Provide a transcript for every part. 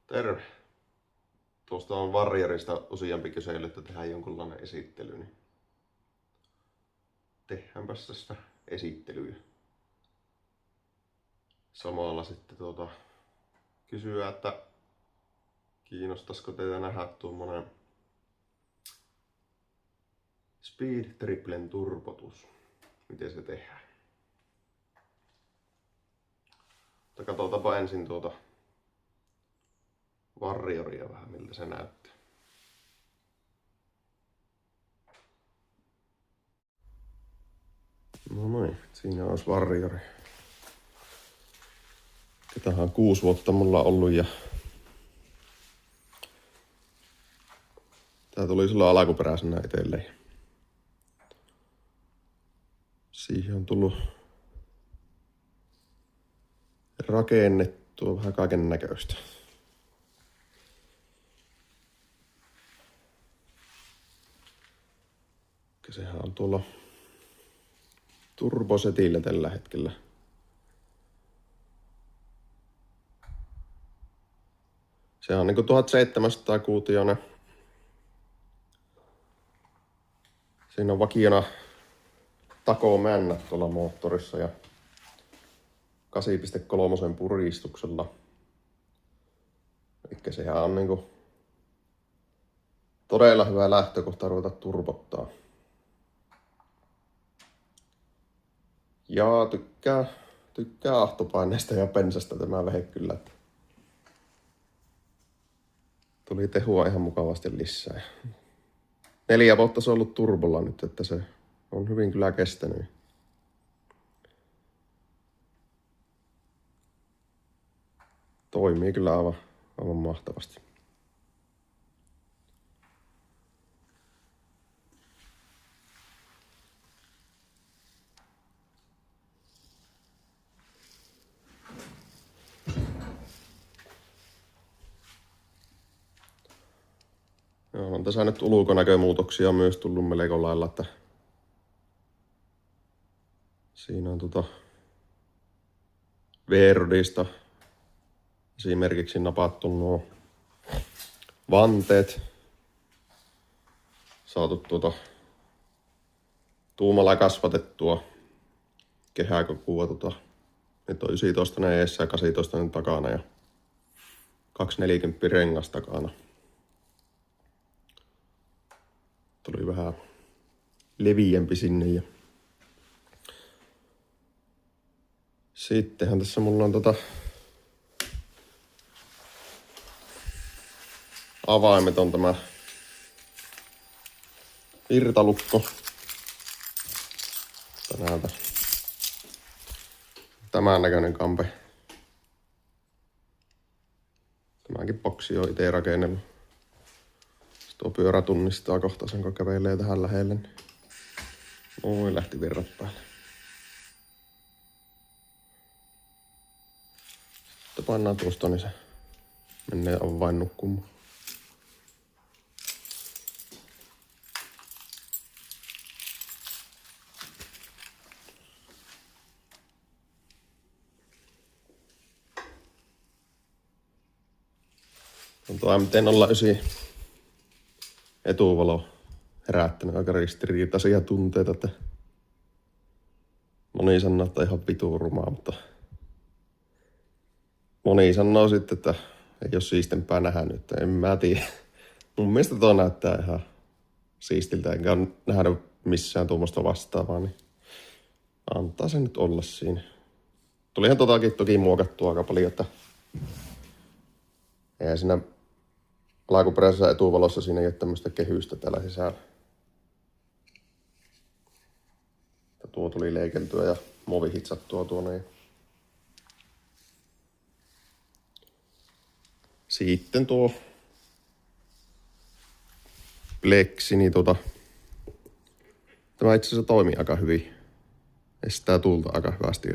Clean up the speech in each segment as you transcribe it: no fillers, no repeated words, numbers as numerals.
Terve. Tuosta on Warriorista useampi kysely, että tehdään jonkunlainen esittely, niin tehdäänpäs tästä esittelyä. Samalla sitten kysyä, että kiinnostaisiko teitä nähdä tuommoinen Speed Triplen turbotus. Miten se tehdään? Mutta katsotaanpa ensin Warrioria vähän, miltä se näyttää. No noin, siinä olisi Warriori. Tähän on 6 vuotta mulla ollut ja tää tuli silloin alkuperäisenä itselleen. Siihen on tullut rakennettua vähän kaiken näköistä. Sehän on tuolla turbosetillä tällä hetkellä. Se on niinku 1700 kuutioinen. Siinä on vakiona takomännät tuolla moottorissa ja 8.3 puristuksella. Elikkä sehän on niinku todella hyvä lähtökohta ruveta turbottaa. Ja tykkää ahtopaineesta ja pensasta tämä vehe kyllä. Tuli tehua ihan mukavasti lisää. 4 vuotta se on ollut turbolla nyt, että se on hyvin kyllä kestänyt. Toimii kyllä aivan mahtavasti. Joo, on tässä nyt ulkonäkömuutoksia myös tullut melko lailla, että siinä on V-rodista esimerkiksi napattu nuo vanteet, saatu tuumalla kasvatettua kehäkokua, nyt on 19 eessä ja 18 takana ja 240 rengas takana. Tuli vähän leviämpi sinne ja sittenhän tässä mulla on avaimet on tämä irtalukko. Täältä tämän näköinen kampe. Tämäkin boksi on itse rakennellut. Tuo pyörä tunnistaa kohta sen, kun kävelee tähän lähelle. Noin lähti virrat päälle. Sitten pannaan tuosta, niin se menee vain nukkumaan. On tuo MT-09 etuvalo herättänyt aika ristiriitaisia tunteita, että moni sanoo, että ihan vitun rumaa, mutta moni sanoo sitten, että ei ole siistempää nähnyt, että en mä tiedä. Mun mielestä tuo näyttää ihan siistiltä, enkä ole nähnyt missään tuommoista vastaavaa, niin antaa se nyt olla siinä. Tulihan toki muokattua aika paljon, että eihän siinä alkuperäisessä etuvalossa siinä ei ole tämmöistä kehystä täällä sisällä. Tuo tuli leikeltyä ja movihitsattua tuonne. Sitten tuo pleksi, niin tämä itse asiassa toimii aika hyvin. Estää tuulta aika hyvästi.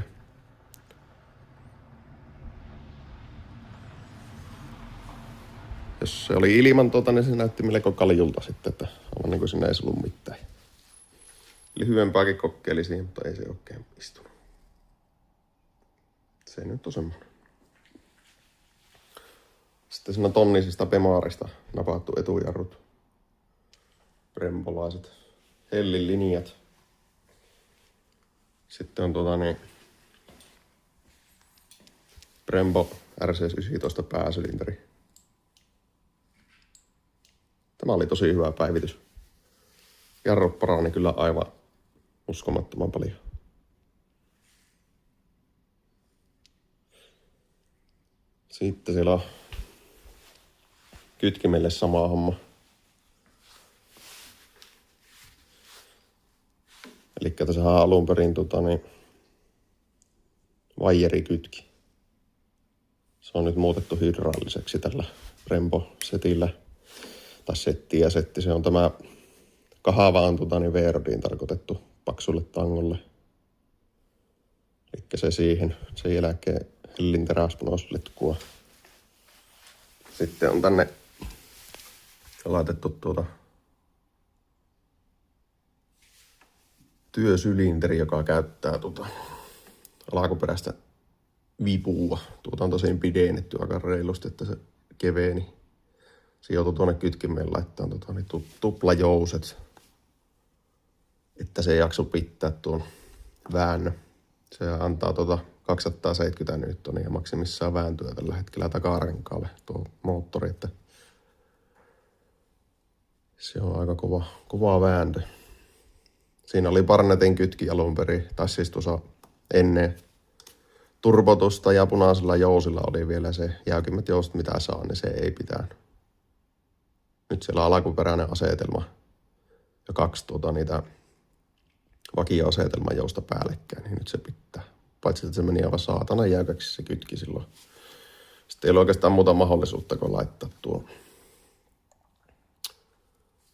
Jos se oli ilman niin se näytti melko kaljulta sitten, että aivan niin kuin siinä ei ollut mitään. Lyhyempääkin kokeili siihen, mutta ei se oikein istunut. Se nyt on semmoinen. Sitten siinä on tonnisista Bemaarista napattu etujarrut. Brembolaiset Hellin linjat. Sitten on Brembo RC19 pääsylinteri. Tämä oli tosi hyvä päivitys. Jarrut parani kyllä aivan uskomattoman paljon. Sitten siellä on kytkimelle sama homma. Elikkä tässä on alun perin vaijerikytki. Se on nyt muutettu hydrauliseksi tällä Brembo-setillä. Tai setti. Se on tämä kahavaan VRDiin tarkoitettu paksulle tangolle. Elikkä se siihen. Sen jälkeen Hellin teräspunosletkua. Sitten on tänne laitettu työsylinteri, joka käyttää alkuperäistä vipua. On tosin pidennetty aika reilusti, että se keveeni. Se joutuu tuonne kytkimeen laittaa tuplajouset, että se ei jakso pitää tuon väännön. Se antaa 270 newtonia maksimissaan vääntöä tällä hetkellä takarenkaalle tuo moottori, että se on aika kova vääntö. Siinä oli Barnettin kytki alun perin, tai siis tuossa ennen turbotusta ja punaisella jousilla oli vielä se jäykimmät joustot mitä saa, niin se ei pitänyt. Nyt siellä on alkuperäinen asetelma ja 2 niitä vakio-asetelman jousta päällekkäin, niin nyt se pitää. Paitsi että se meni aivan saatana jäykäksi se kytki silloin. Sitten ei ole oikeastaan muuta mahdollisuutta kuin laittaa tuo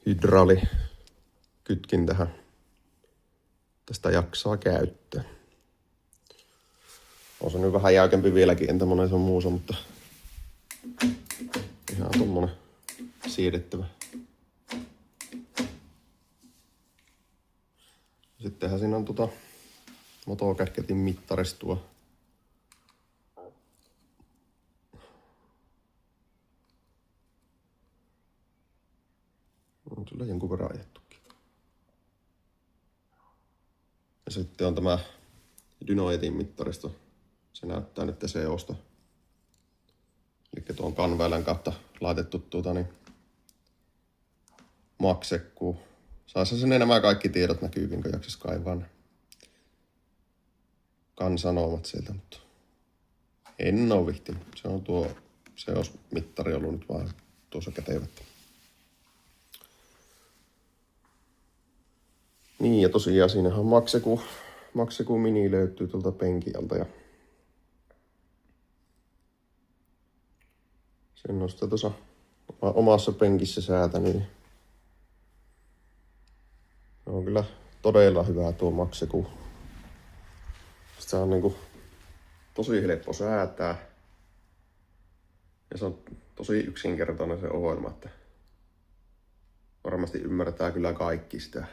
hydraulikytkin tähän. Tästä jaksaa käyttää. On se nyt vähän jäykempi vieläkin, entä monen se on muusa, mutta ihan tommonen siedettävä. Sittenhän siinä on motokätketin mittaristua. On kyllä jonkun verran ajettukin. Ja sitten on tämä Dynojetin mittaristo. Se näyttää nyt TCOsta. Eli tuon kanväylän kautta laitettu maksekkuun. Saisi sinne nämä kaikki tiedot näkyykin, kun jaksis kaivaa ne kansanomat sieltä, mutta en oo vihtinyt. Se on se olisi mittari ollut nyt vaan tuossa kätevättä. Niin ja tosiaan siinähän makseku mini löytyy tuolta penkialta ja sen on sitten tuossa omassa penkissä säätänyt. Se on kyllä todella hyvä tuo makseku. Se on tosi helppo säätää. Ja se on tosi yksinkertainen se ohjelma, että varmasti ymmärtää kyllä kaikki sitä.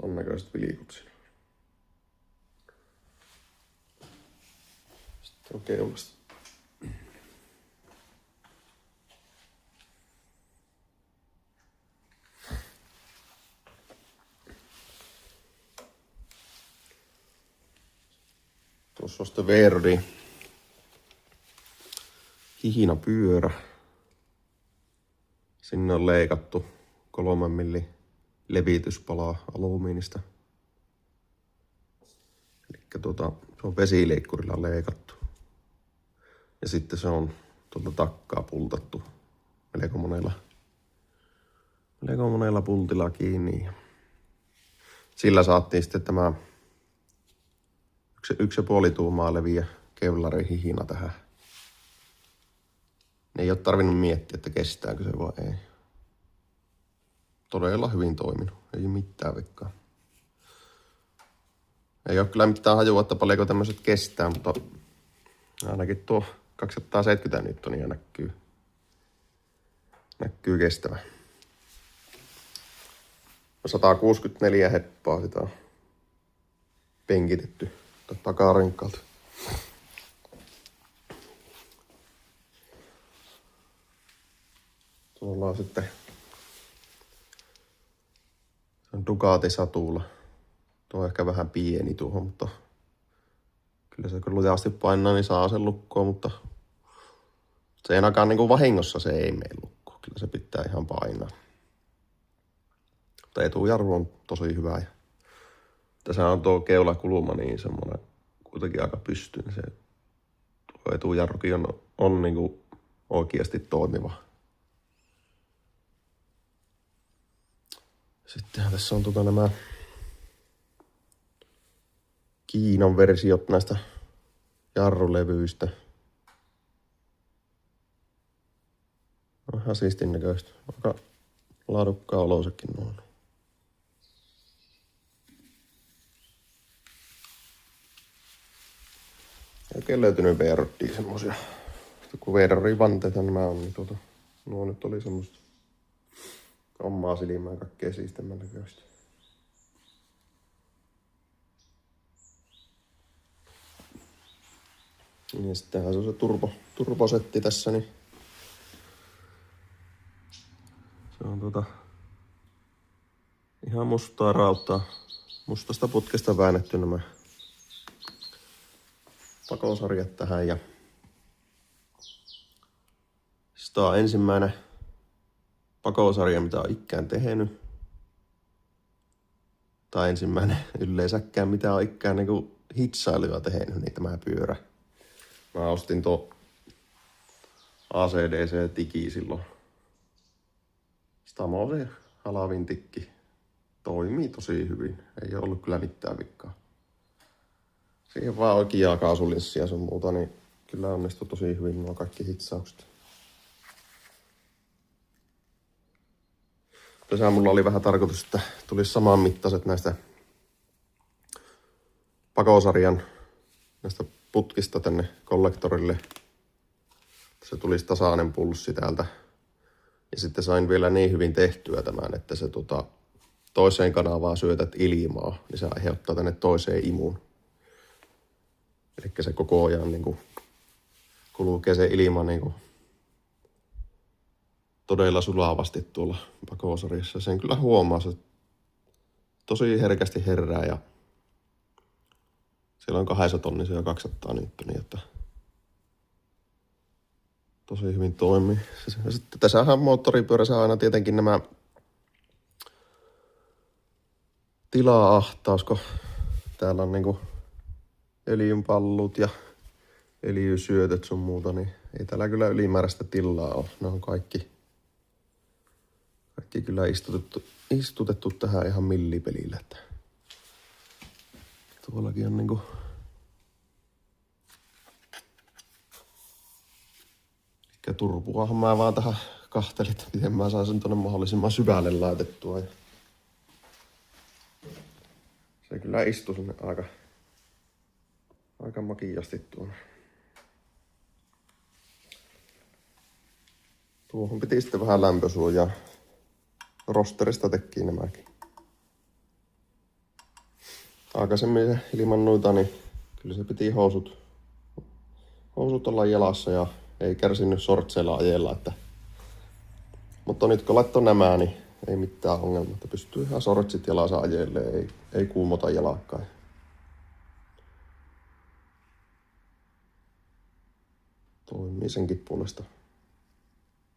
Ton näköiset vilikut siinä. Sitten on keulasta. Tuossa on sitten Verdi hihinapyörä. Sinne on leikattu 3 millin levityspalaa alumiinista. Elikkä se on vesileikkurilla leikattu. Ja sitten se on tuolta takkaa pultattu melko monella pultilla kiinni. Sillä saatiin sitten tämä 1,5 tuumaa leviä kevlarin hihina tähän. Ei ole tarvinnut miettiä, että kestääkö se vai ei. Todella hyvin toiminut. Ei mitään vikkaa. Ei ole kyllä mitään hajua, että paljonko tämmöiset kestää, mutta ainakin tuo 270 newtonia näkyy kestävä. 164 heppaa sitä on penkitetty takarenkalta. Tuolla on sitten Ducati-satulla. Tuo on ehkä vähän pieni tuohon, mutta kyllä se kun lujasti painaa, niin saa sen lukkoon, mutta se ei ainakaan niin kuin vahingossa se ei mene lukkoon. Kyllä se pitää ihan painaa. Mutta etujarru on tosi hyvä. Ja tässä on tuo keulakulma niin semmoinen kuitenkin aika pystyyn. Se tuo etujarrukin on niin kuin oikeasti toimiva. Sittenhän tässä on nämä Kiinan versiot näistä jarrulevyistä. On ihan siistin näköistä. Aika laadukkaan olosekin noin. Oikein löytynyt Verdia semmosia. Kun Verdia vanteita nämä on, niin nuo nyt oli semmoista omaa silmää kaikkea siistemmän näköistä. Ja sittenhän se on se turbosetti tässä, niin se on ihan mustaa rautaa, mustasta putkesta väännetty nämä pakosarjat tähän. Ja sitä on ensimmäinen pakosarja, mitä on ikään tehnyt. Tai ensimmäinen yleensäkään, mitä on ikään niin kuin hitsailuja tehnyt, niin tämä pyörä. Mä ostin tuo ACDC-tiki silloin. Stamosen halavin tikki. Toimii tosi hyvin. Ei ollut kyllä mitään vikkaa. Siihen vaan oikeaa kaasulinssia ja sun muuta, niin kyllä onnistui tosi hyvin nuo kaikki hitsaukset. Tässä mulla oli vähän tarkoitus, että tulisi saman mittaiset näistä pakosarjan näistä putkista tänne kollektorille. Se tulisi tasainen pulssi täältä. Ja sitten sain vielä niin hyvin tehtyä tämän, että se toiseen kanavaan syötät ilmaa, niin se aiheuttaa tänne toiseen imuun. Eli se koko ajan niin kuin kulkee se ilma niin kuin todella sulavasti tuolla pakosarjassa. Sen kyllä huomaa, se tosi herkästi herää ja siellä on 200 tonnisia ja 200 newtonia, että tosi hyvin toimii. Ja sitten tässähän moottoripyörässä aina tietenkin nämä tila-ahtaus, kun täällä on niinku öljynpallut ja öljysyötöt sun muuta, niin ei täällä kyllä ylimääräistä tilaa ole. Ne on kaikki kyllä istutettu tähän ihan millipelille. Että tuollakin on niinku ehkä turpuahan mä vaan tähän kahtelin, että miten mä saan sen tonne mahdollisimman syvälle laitettua. Ja se kyllä istui sinne aika makiasti tuonne. Tuohon piti sitten vähän lämpösuojaa. Rosterista teki nämäkin. Aikaisemmin se ilman noita, niin kyllä se piti housut olla jalassa ja ei kärsinyt sortseilla ajella. Mutta nyt kun laittoi nämä, niin ei mitään ongelmaa, että pystyy ihan sortsit jalassa ajelee, ei kuumota jalakkaan. Toimii senkin puolesta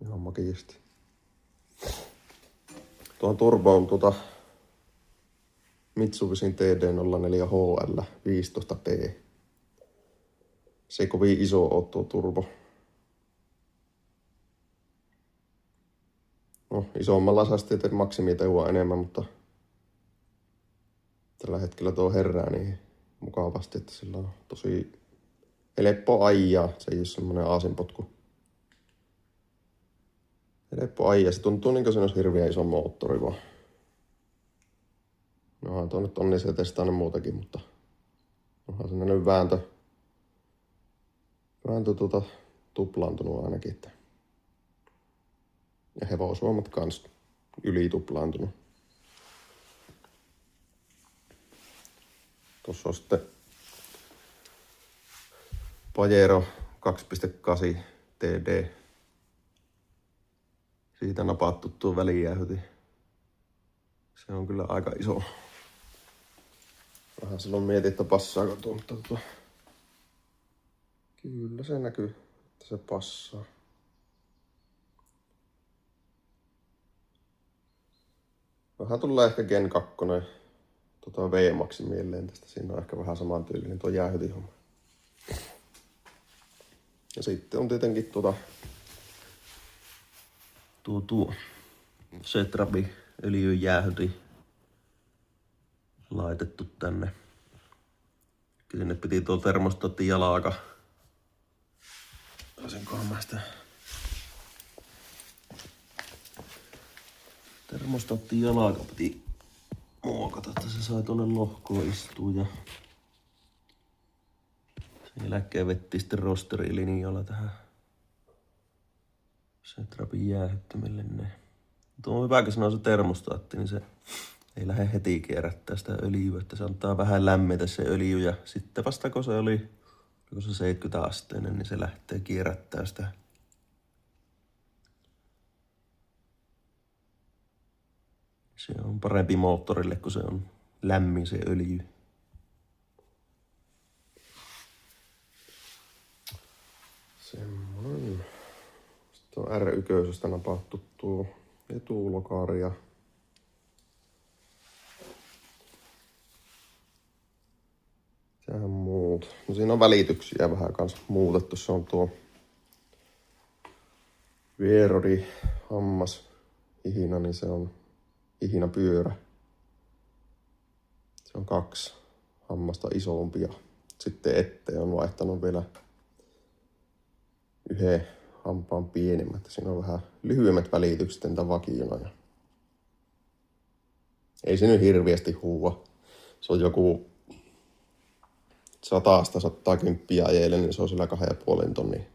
ihan makiasti. Tuohon turboon Mitsubishin TD04HL 15T. Se ei kovin iso ole tuo turbo. No, isommalla saisi tietysti maksimitehua enemmän, mutta tällä hetkellä tuo herää niin mukavasti, että sillä on tosi helppo ajaa. Se ei ole semmoinen aasinpotku. Helppo ajaa. Se tuntuu niin kuin se olisi hirveän iso moottori vaan. No, tuo nyt on niin se testainen muutakin, mutta onhan sellainen vääntö tuplaantunut ainakin. Että. Ja hevosvoimat kans ylituplaantunut. Tuossa on sitten Pajero 2.8 TD. Siitä napattu tuo välijäähyti. Se on kyllä aika iso. Vähän silloin mietin, että passaako tuo, mutta kyllä se näkyy, että se passaa. Vähän tulee ehkä Gen 2 V-Maxi mieleen tästä. Siinä on ehkä vähän saman tyylinen tuo jäähytihomma. Ja sitten on tietenkin tuo Setrapin öljyjäähyti laitettu tänne. Sinne piti tuo termostaatti jalaka. Taisinkohan mä sitä termostaatti jalaka piti muokata, että se sai tuonne lohkoon istua ja sen jälkeen vettiin sitten rosterilinjalla tähän Setrapin jäähyttimelle ne. Tuo on hyvä, kun sanoo se termostaatti, niin se ei lähde heti kierrättää sitä öljyä, että se antaa vähän lämmetä se öljy ja sitten vasta kun se oli 70 asteinen, niin se lähtee kierrättää sitä. Se on parempi moottorille, kun se on lämmin se öljy. Semmoinen. Sitten on R1 napattu tuo etuulokari ja sehän muut. No siinä on välityksiä vähän kanssa muutettu. Se on tuo Vierodi hammas ihina, niin se on ihina pyörä. Se on 2 hammasta isompi ja sitten eteen on vaihtanut vielä yhden hampaan pienemmät. Siinä on vähän lyhyemmät välitykset entä vakiona. Ei se nyt hirveästi huua. Se on joku 100-110 ajeille, niin se on sillä 2,5 tonnin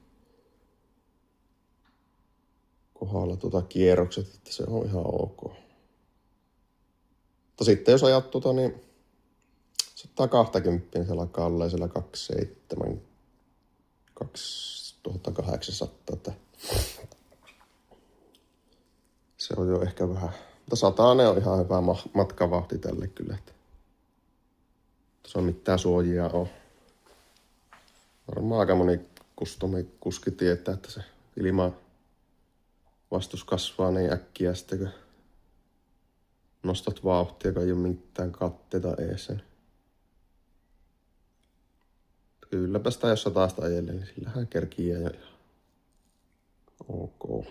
kohdalla kierrokset, että se on ihan ok. Mutta sitten jos ajat niin 120 siellä kalleisella 27 2800, että se on jo ehkä vähän, mutta 100 on ihan hyvä matkavauhti tälle kyllä, että tuossa on mitään suojia on. Varmaan aika moni kuski tietää, että se ilman vastus kasvaa niin äkkiä sitten, kun nostat vauhtia, kun ei ole mitään katteita ees. Kylläpä sitä, jos 100 ajelle, niin sillähän kerkiää ja ihan ok.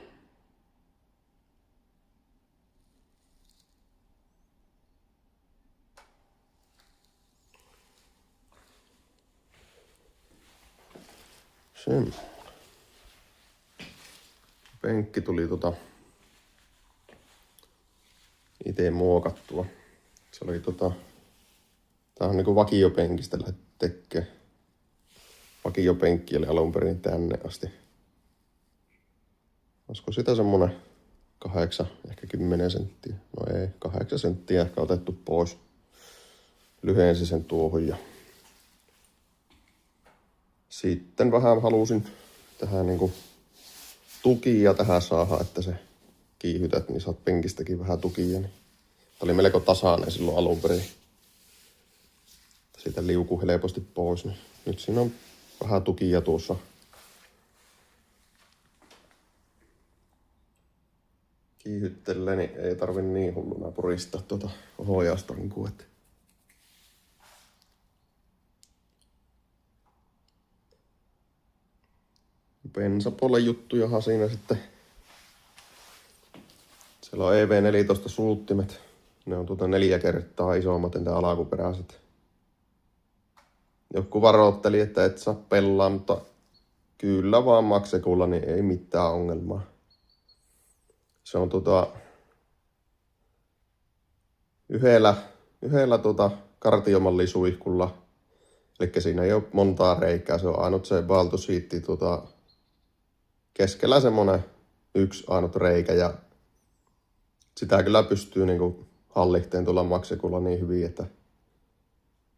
Sen. Penkki tuli itse muokattua. Se oli tää on niinku vakiopenkistä lähdetty tekemään. Vakiopenkki oli alun perin tänne asti. Olisiko sitä semmonen 8, ehkä 10 senttiä. No ei, 8 senttiä ehkä otettu pois. Lyhensi sen tuohon ja sitten vähän halusin tähän niinku tukia tähän saada, että se kiihytät, niin saat penkistäkin vähän tukia. Niin. Tämä oli melko tasainen silloin alun perin. Siitä liukuu helposti pois. Niin nyt siinä on vähän tukia tuossa. Kiihyttelee, niin ei tarvi niin hulluna puristaa ohjausta. Että bensapuolen juttujahan siinä sitten. Siellä on EV14 suuttimet. Ne on 4 kertaa isommat entä alkuperäiset. Joku varoitteli, että et saa pelaa, mutta kyllä vaan maksekulla, niin ei mitään ongelmaa. Se on yhdellä kartiomallisuihkulla. Eli siinä ei ole montaa reikää, se on ainut se valtusiitti keskellä semmonen yksi ainut reikä ja sitä kyllä pystyy niinku hallihteen tulla maksekulla niin hyvin, että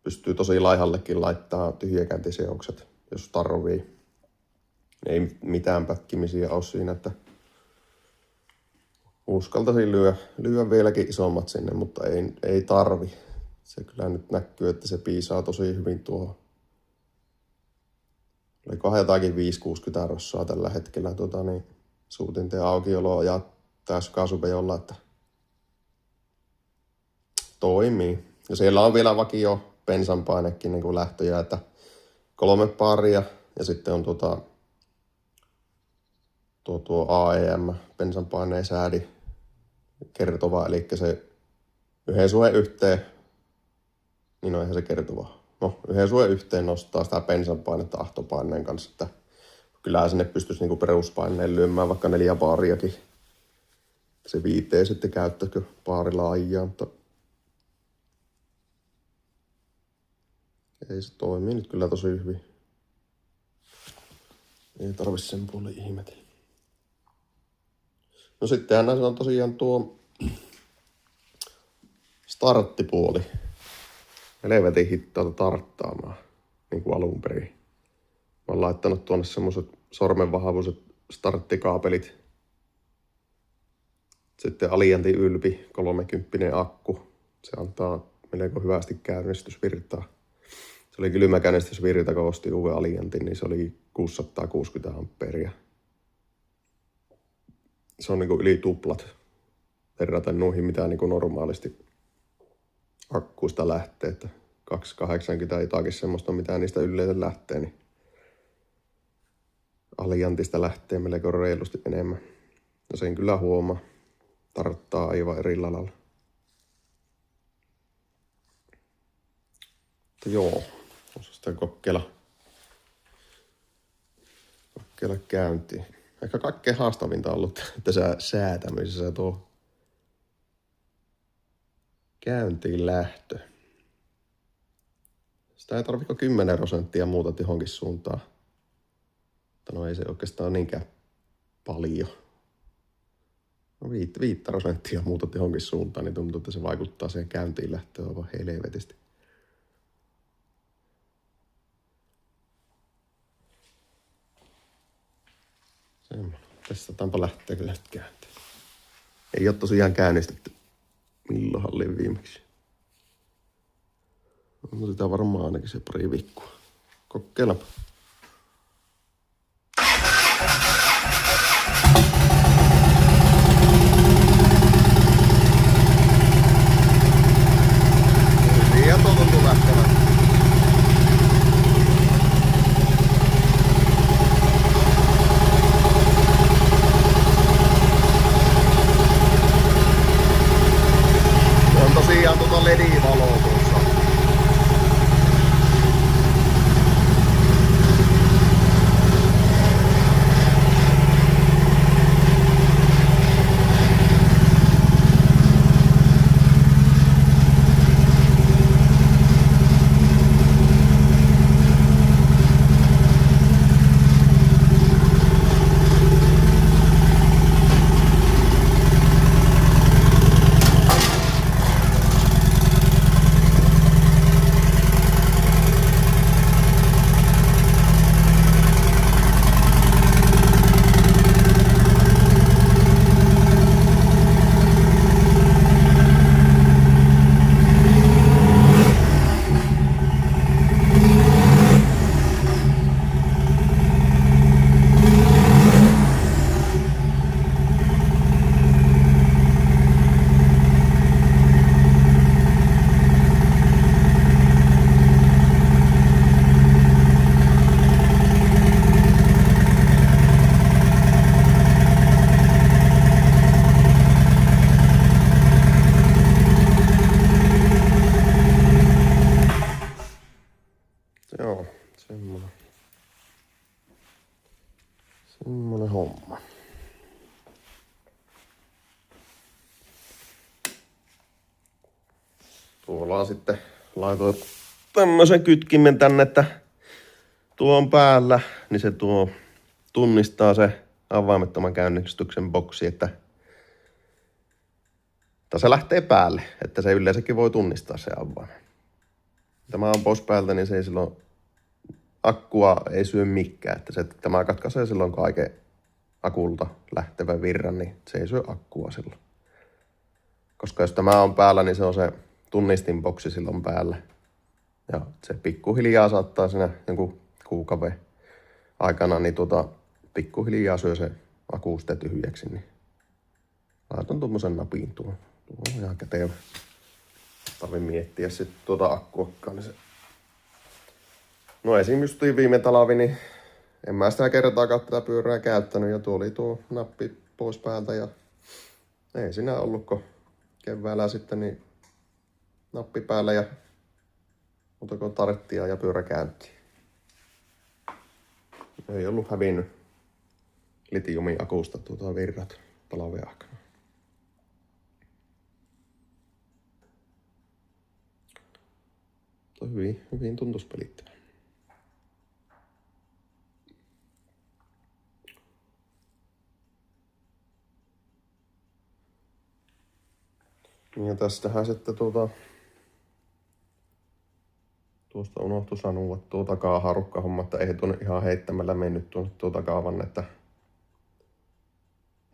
pystyy tosi laihallekin laittaa tyhjäkäyntiseokset, jos tarvii. Ei mitään pätkimisiä ole siinä, että uskaltaisin lyö vieläkin isommat sinne, mutta ei tarvi. Se kyllä nyt näkyy, että se piisaa tosi hyvin tuohon. Oliko jotakin 5-60 rossaa tällä hetkellä suutinten aukioloa ja täyskaasupejolla, että toimii. Ja siellä on vielä vakio bensanpainekin niin kuin lähtöjä, että 3 paaria ja sitten on tuo AEM, bensanpaineen säädi kertova, eli se yhden suhteen yhteen, niin on ihan se kertova. No, yhden suhteen yhteen nostaa sitä bensanpainetta ahtopaineen kanssa, että kyllähän sinne pystyisi niinku peruspaineen lyömään vaikka 4 paariakin. Se 5 sitten käyttäkö paarilla ajaa, mutta ei se toimii nyt kyllä tosi hyvin. Ei tarvi sen puolen ihmetellä. No sittenhän näissä on tosiaan tuo starttipuoli. Helvetin hittaalta tarttaamaan, niin kuin alun perin. Mä oon laittanut tuonne semmoset sormenvahvuiset starttikaapelit. Sitten Aliantin Ylpi 30 akku. Se antaa melko hyvästi käynnistysvirtaa. Se oli kylmäkäynnistysvirta, kun ostin uuden Aliantin, niin se oli 660 ampeeria. Se on niinku yli tuplat verraten noihin, mitä niinku normaalisti akkuista lähtee, että 280 jotakin semmoista, mitä niistä yleensä lähtee, niin Aliantista lähtee melko reilusti enemmän. Ja sen kyllä huomaa, tarttaa aivan eri lailla. Mutta joo, osa sitä kokeilla käyntiin. Ehkä kaikkein haastavinta on ollut tässä säätämisessä tuo käyntiin lähtö. Sitä ei tarvitse 10% muuta johonkin suuntaan. Mutta no ei se oikeastaan niinkään paljon. No 5% muuta johonkin suuntaan, niin tuntuu, että se vaikuttaa siihen käyntiin lähtöön aivan helvetisti. Semmoinen. Testataanpa lähteekö nyt käyntiin. Ei ole tosiaan käynnistetty. Milloinhan oli viimeksi? On sitä varmaan ainakin se pari viikkoa. Kokeillaanpa. Ja tuo tuntuu lähtevän. On tosiaan LED-valoa tuossa. Joo, semmonen homma. Tuolla on sitten laitoin tämmösen kytkimen tänne, että tuo on päällä, niin se tunnistaa se avaimettoman käynnistyksen boksi, että se lähtee päälle, että se yleensäkin voi tunnistaa se avaimen. tämä on pois päältä, niin se ei silloin akkua ei syö mikään. Että tämä katkaisee silloin kaiken akulta lähtevän virran, niin se ei syö akkua silloin. Koska jos tämä on päällä, niin se on se tunnistinboksi silloin päällä. Ja se pikkuhiljaa saattaa siinä jonkun kuukauden aikana, niin pikkuhiljaa syö se akku sitten tyhjäksi. Niin laitan tuommoisen napin tuon. Tuo on ihan kätevä. Tarvii miettiä sitten akkuakkaa. Niin se... No esimerkiksi viime talvi, niin en mä sitä kertaakaan tätä pyörää käyttänyt ja tuli tuo nappi pois päältä ja ei siinä ollutko keväällä sitten niin nappi päällä ja muutako tarttia ja pyörä käyntiin. Ei ollut hävinnyt litiumiakusta virrat talven aikana. Hyvin tuntuisi pelittävä. Ja tästähän sitten tuosta unohtui sanoa, että tuo takaharukkahomma, että ei tuonne ihan heittämällä mennyt tuonne tuo takaavan, että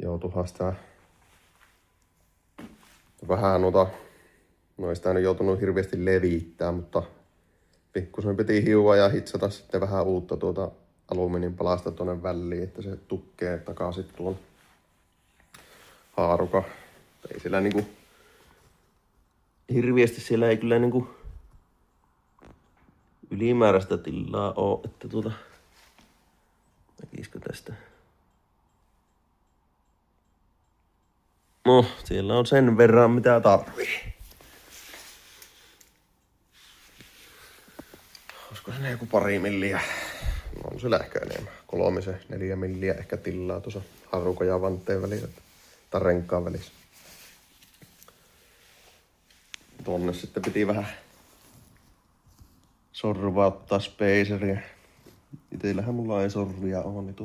joutuihan sitä vähän no ei sitä nyt joutunut hirveästi levittää, mutta pikkusen piti hiua ja hitsata sitten vähän uutta alumiinipalasta tuonne väliin, että se tukkee takaisin tuon haarukan. Ei siellä niinku hirveästi siellä ei kyllä niinku ylimääräistä tilaa oo, että näkisikö tästä? No, siellä on sen verran mitä tarvii. Olisiko se joku 2 milliä? No on siellä ehkä enemmän. 3-4 milliä ehkä tilaa tuossa harukan ja vanteen välillä. Tai renkaan välissä. Tuonne sitten piti vähän sorvauttaa spaceriä. Itellähän mulla ei sorvia oo, niin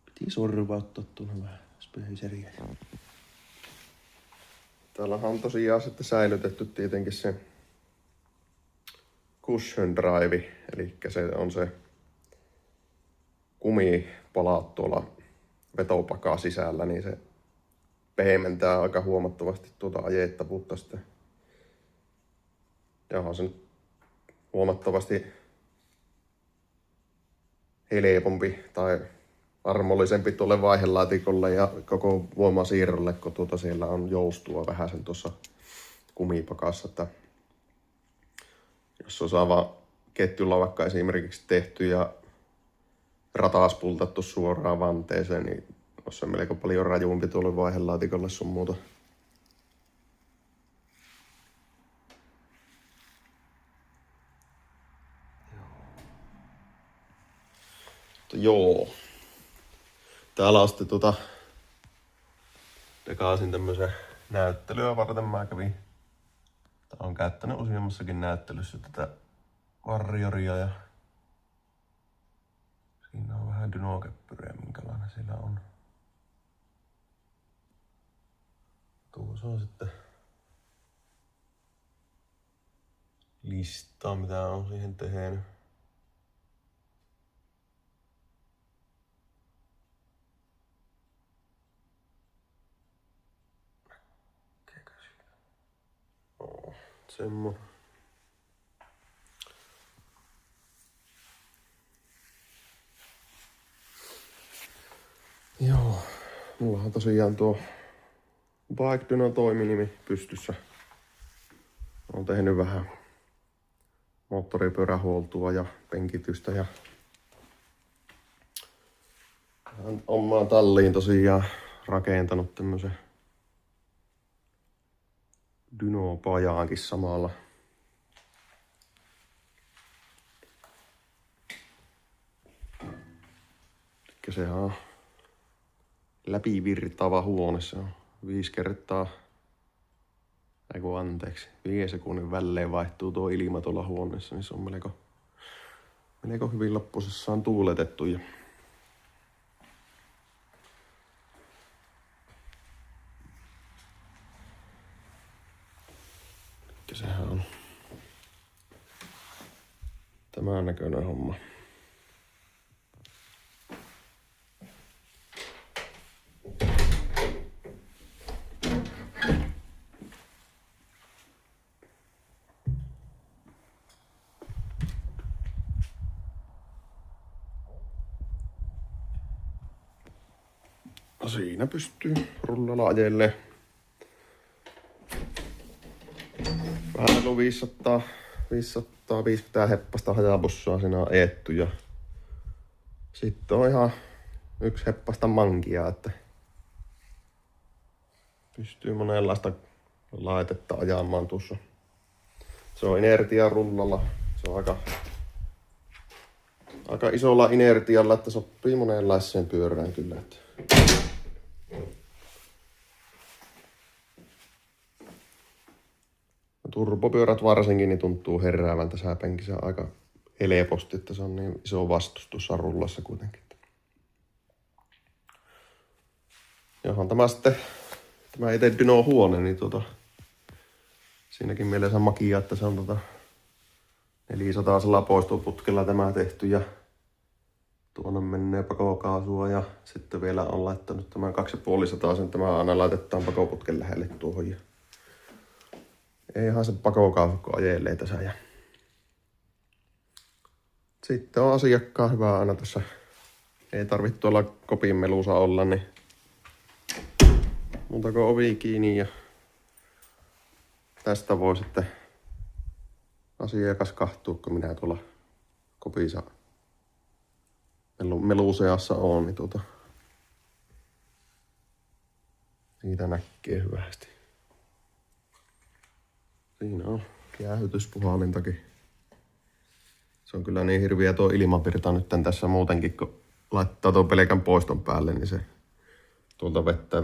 piti sorvauttaa tuonne vähän spaceriä. Täällähän on tosiaan sitten säilytetty tietenkin se cushion drive, eli se on se kumipalat tuolla vetopakaa sisällä, niin se pehmentää aika huomattavasti ajettavuutta sitten. Ja on se nyt huomattavasti helpompi tai armollisempi tuolle vaihelaatikolle ja koko voimasiirrolle, kun siellä on joustua vähän sen tuossa kumipakassa. Että jos osaa vaan ketjulla vaikka esimerkiksi tehty ja ratas pultattu suoraan vanteeseen, niin olisi se melko paljon rajumpi tuolle vaihelaatikolle sun muuta. Joo. Täällä on sitten tekaasin tämmösen näyttelyä varten mä kävin. Tää on käyttänyt useammassakin näyttelyssä tätä Warrioria ja siinä on vähän dynokeppyriä, minkälainen siellä on. Tuossa on sitten listaa, mitä on siihen tehnyt. Semmoinen. Joo, mullahan tosiaan tuo Bike Dyno toiminimi pystyssä. Olen tehnyt vähän moottoripyörähuoltoa ja penkitystä ja omaan talliin tosiaan rakentanut tämmösen Dyno-pajaankin samalla. Sehän on läpivirtaava huone. Se on 5 sekunnin välein vaihtuu tuo ilma tuolla huoneessa, niin se on melko hyvin loppuisessaan tuuletettu. Ja sehän on tämän näköinen homma. Siinä pystyy rullalla ajelleen. Vähän ollut 550 heppasta hajabussaa siinä on eetty ja sitten on ihan 1 heppasta mankia, että pystyy monenlaista laitetta ajamaan tuossa. Se on inertia rullalla. Se on aika isolla inertialla, että sopii monenlaiseen pyörään kyllä. Että turbopyörät varsinkin niin tuntuu heräävän tässä penkissä aika helposti, että se on niin iso vastus tuossa rullassa kuitenkin. Ja onhan tämä sitten, tämä itse dyno-huone, niin siinäkin mielessä makia, että se on 400 poistoputkella tämä tehty ja tuonne menee pakokaasua ja sitten vielä on laittanut tämän 250 sen, tämä aina laitetaan pakoputken lähelle tuohon. Ja eihän se pakokaasu, kun ajelee tässä. Ja sitten on asiakkaan hyvä aina tässä. Ei tarvitse tuolla kopin melusa olla, niin muuta kuin ovi kiinni ja tästä voi sitten asiakas kahtua, kun minä tuolla kopissa meluseassa on, niin siitä näkee hyvästi. Siinä on jäähytyspuhallintakin. Se on kyllä niin hirviä tuo ilmavirta nyt tässä muutenkin, kun laittaa tuon pelkän poiston päälle, niin se tuolta vettää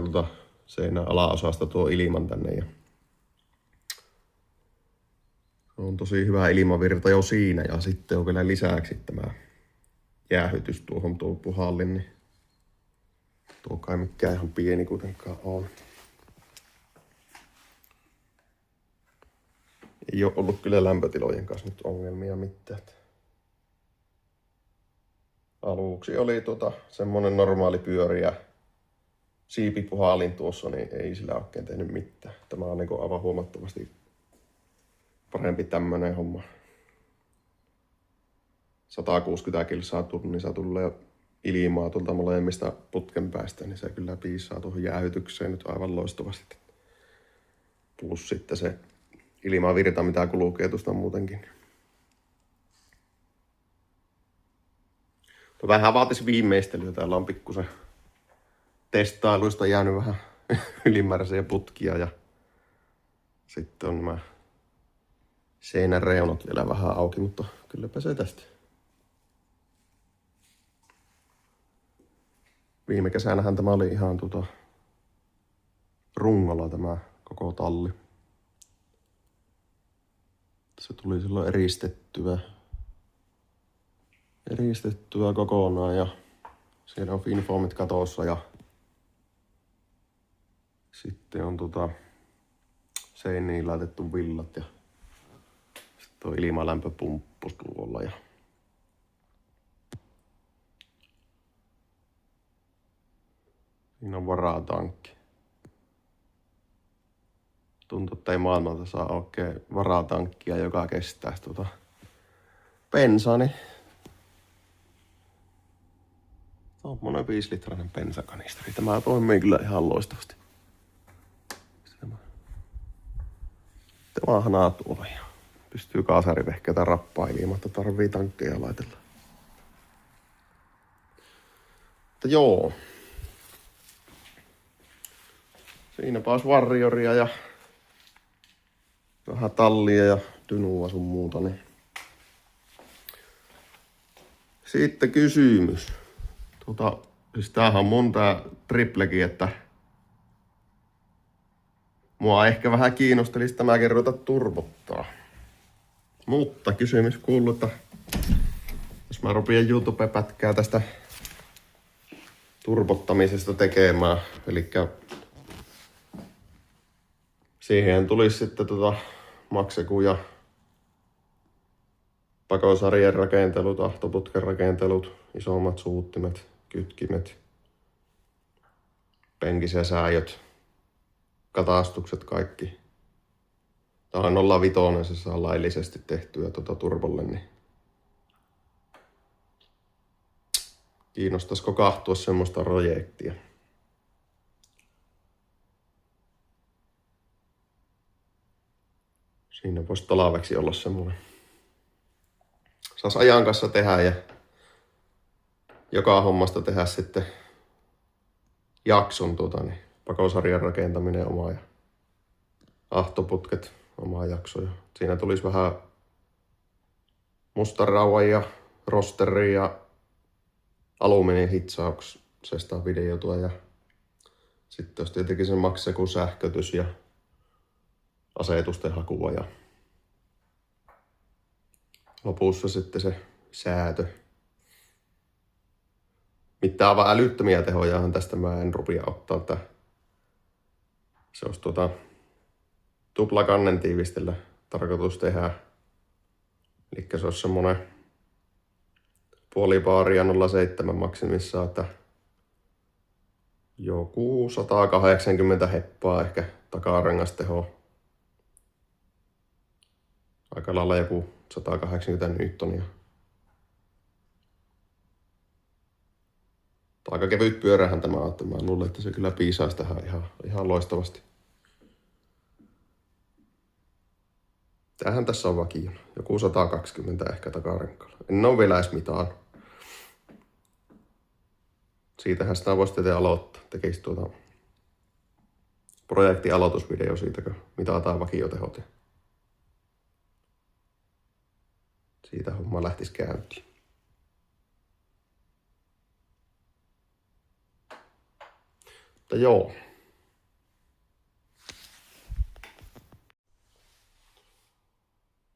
seinän alaosasta tuo ilman tänne. Ja on tosi hyvä ilmavirta jo siinä ja sitten on vielä lisäksi tämä jäähytys tuohon tuo puhallin, niin tuo kai mikään ihan pieni kuitenkaan on. Ei ole ollut kyllä lämpötilojen kanssa nyt ongelmia mitään. Aluksi oli semmonen normaali pyöriä siipipuhallin tuossa, niin ei sillä oikein tehnyt mitään. Tämä on niinku aivan huomattavasti parempi tämmönen homma. 160 kilsaa tunnissa tulee ilmaa tuolta molemmista putken päästä, niin se kyllä piisaa tuohon jäähytykseen nyt aivan loistavasti. Plus sitten se ilmavirta, mitä kulkee tuosta muutenkin. Vähän vaatisi viimeistelyä. Täällä on pikkusen testailuista jäänyt vähän ylimääräisiä putkia ja sitten on nämä seinän reunat vielä vähän auki, mutta kylläpä se tästä. Viime kesänähän tämä oli ihan rungolla tämä koko talli. Se tuli silloin eristettyä kokonaan ja siellä on finfoamit katossa ja sitten on seiniin laitettu villat ja sitten on ilmalämpöpumppu tuolla ja siinä on varatankki. Tuntuu, että ei maailmalta saa oikein varatankkia, joka kestäisi bensaa, niin tommonen 5-litrainen bensakanisteri. Tämä toimii kyllä ihan loistavasti. Tämä hanaa tuolla ja pystyy kaasarivehkeitä rappaa ilman, että tarvii tankkeja laitella. Mutta joo. Siinäpä olisi Warrioria ja vähän tallia ja dynua sun muuta. Niin. Sitten kysymys. Siis tämähän on mun tää triplekin, että mua ehkä vähän kiinnostelisi tämäkin ruveta turbottaa. Mutta kysymys kuuluu, että jos mä rupean YouTube-pätkää tästä turbottamisesta tekemään, eli siihen tulisi sitten Makseku ja pakosarjen rakentelut, ahtoputken rakentelut, isommat suuttimet, kytkimet, penkisäsääjöt, katastukset kaikki. Tää on 05, se saa laillisesti tehtyä turbolle, niin kiinnostaisiko kahtua semmoista projektia. Siinä voisi talveksi olla semmoinen. Saisi ajan kanssa tehdä ja joka hommasta tehdä sitten jakson niin pakosarjan rakentaminen oma ja ahtoputket oma jakso. Ja siinä tulisi vähän mustarauhan ja rosteria ja alumiinin hitsauksesta videotua ja sitten olisi tietenkin se Maxeku sähkötys ja asetusten hakua ja lopussa sitten se säätö. Mitään aivan älyttömiä tehojahan tästä mä en rupia ottaa, että se olisi tuplakannen tiivistellä tarkoitus tehdä. Eli se olisi semmonen puoli baaria 0,7 maksimissaan, että joku 180 heppaa ehkä takarengasteho. Aika lailla joku 180 newtonia. Aika kevyt pyörähän tämä on, että mä luulen, että se kyllä piisaisi tähän ihan loistavasti. Tämähän tässä on vakiona. Joku 120 ehkä takarenkaalla. En ole vielä edes mitään. Siitähän sitä voisi tietenkin aloittaa. Tekisi projektin aloitusvideo siitä, kun mitataan vakiotehot. Siitä homma lähtisi käyntiin. Mutta joo.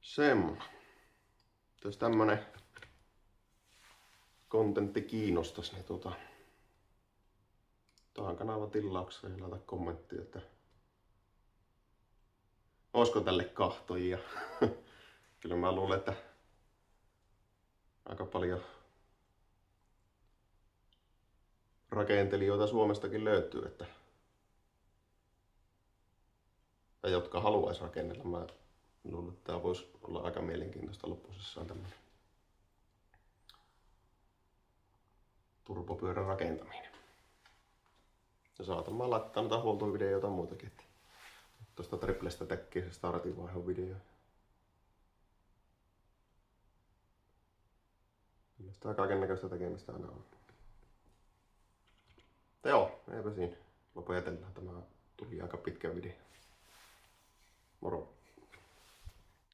Semmoinen. Jos tämmönen kontentti kiinnostaisi, niin tuohon kanavan tilaukseen ja laita kommenttia, että olisiko tälle kahtojia. Kyllä mä luulen, että aika paljon rakentelijoita Suomestakin löytyy, että tai jotka haluaisi rakennella. Mä luulen, että tämä voisi olla aika mielenkiintoista loppusessaan tämmöinen turbopyörän rakentaminen. Ja saatan mä laittaa noita huoltovideoita muitakin. Tuosta triplestä tekee se startin vaihon video. Kyllä sitä kaiken näköistä tekemistä aina on. Mutta joo, eipä siinä. Lopetellaan. Tämä tuli aika pitkä video. Moro.